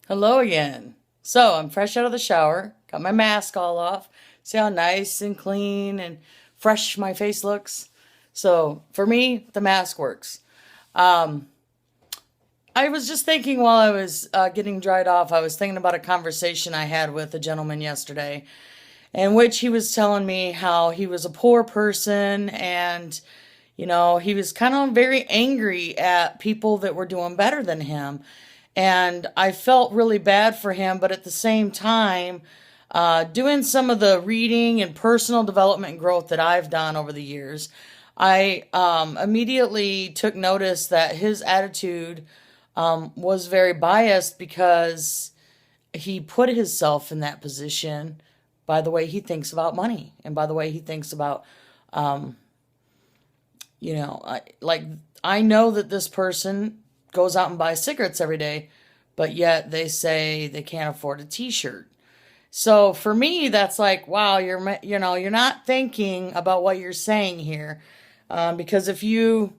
Hello again. So I'm fresh out of the shower, got my mask all off. See how nice and clean and fresh my face looks? So for me, the mask works. Um, I was just thinking while I was getting dried off, I was thinking about a conversation I had with a gentleman yesterday, in which he was telling me how he was a poor person and, he was kind of very angry at people that were doing better than him. And I felt really bad for him, but at the same time, doing some of the reading and personal development and growth that I've done over the years, I immediately took notice that his attitude was very biased because he put himself in that position by the way he thinks about money and by the way he thinks about, um, like I know that this person goes out and buys cigarettes every day, but yet they say they can't afford a t-shirt. So for me, that's like, wow, you're not thinking about what you're saying here. Because if you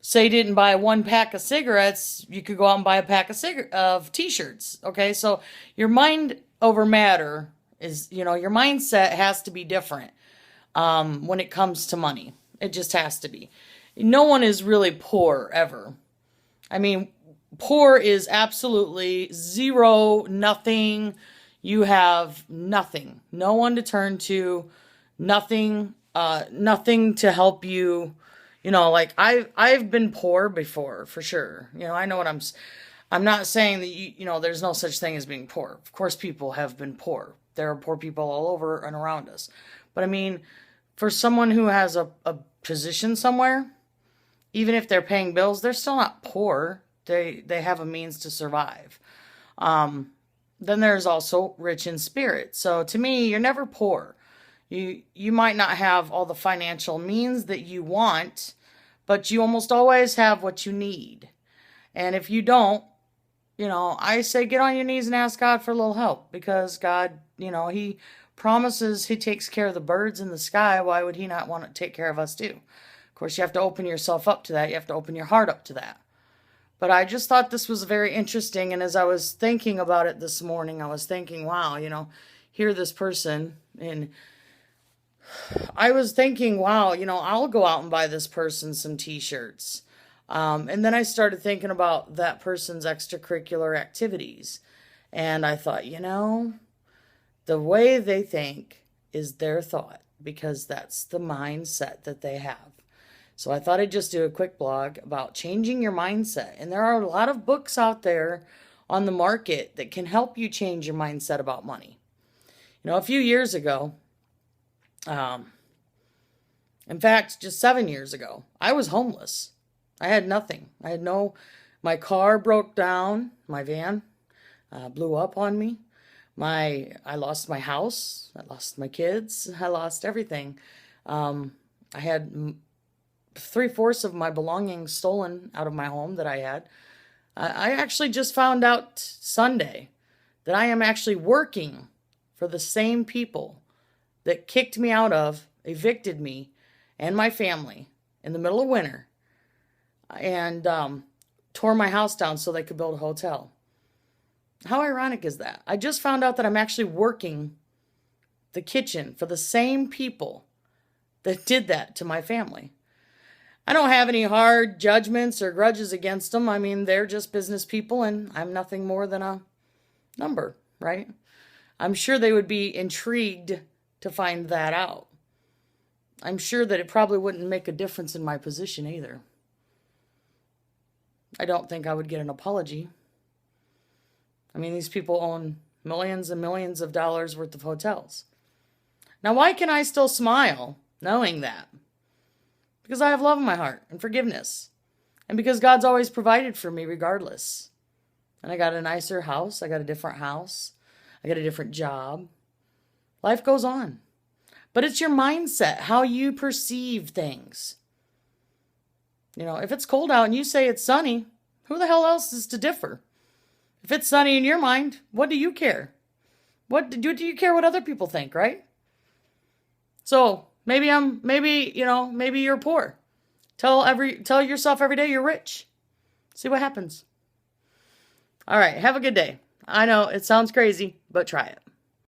say you didn't buy one pack of cigarettes, you could go out and buy a pack of t-shirts. Okay. So your mind over matter is, your mindset has to be different, when it comes to money. It just has to be. No one is really poor ever. I mean, poor is absolutely zero, nothing. You have nothing, no one to turn to, nothing, nothing to help you. Like I've been poor before, for sure. I know what I'm not saying that there's no such thing as being poor. Of course, people have been poor. There are poor people all over and around us. But I mean, for someone who has a position somewhere, even if they're paying bills, they're still not poor. They have a means to survive. Then there's also rich in spirit. So to me, you're never poor. You might not have all the financial means that you want, but you almost always have what you need. And if you don't, I say get on your knees and ask God for a little help, because God, he promises he takes care of the birds in the sky. Why would he not want to take care of us too? Of course, you have to open yourself up to that. You have to open your heart up to that. But I just thought this was very interesting. And as I was thinking about it this morning, I was thinking, wow, hear this person. And I was thinking, wow, I'll go out and buy this person some t-shirts. And then I started thinking about that person's extracurricular activities. And I thought, the way they think is their thought, because that's the mindset that they have. So I thought I'd just do a quick blog about changing your mindset. And there are a lot of books out there on the market that can help you change your mindset about money. A few years ago, in fact, just 7 years ago, I was homeless. I had nothing. My car broke down, my van blew up on me. I lost my house, I lost my kids, I lost everything. I had three-fourths of my belongings stolen out of my home that I had. I actually just found out Sunday that I am actually working for the same people that kicked me out of, evicted me and my family in the middle of winter, and tore my house down so they could build a hotel. How ironic is that? I just found out that I'm actually working the kitchen for the same people that did that to my family. I don't have any hard judgments or grudges against them. I mean, they're just business people, and I'm nothing more than a number, right? I'm sure they would be intrigued to find that out. I'm sure that it probably wouldn't make a difference in my position either. I don't think I would get an apology. I mean, these people own millions and millions of dollars worth of hotels. Now, why can I still smile knowing that? Because I have love in my heart and forgiveness. And because God's always provided for me regardless. And I got a nicer house. I got a different house. I got a different job. Life goes on. But it's your mindset, how you perceive things. If it's cold out and you say it's sunny, who the hell else is to differ? If it's sunny in your mind, what do you care? Do you care what other people think, right? So maybe you're poor. Tell yourself every day you're rich. See what happens. All right. Have a good day. I know it sounds crazy, but try it.